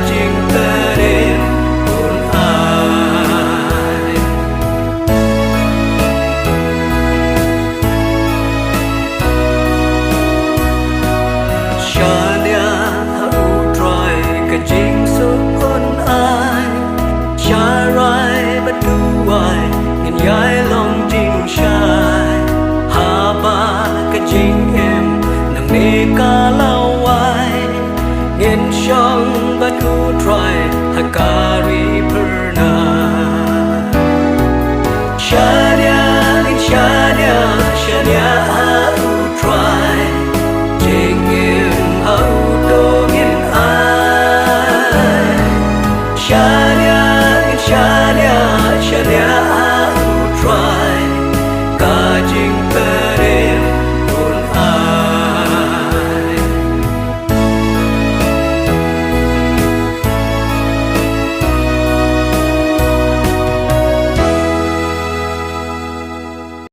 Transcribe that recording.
jing terim pun ai shania u try ka jing so kon ai cha rai but do ai in yai long jing shai ha ba ka jing em nang ne ka lao ai nghiền sông bất u try hakari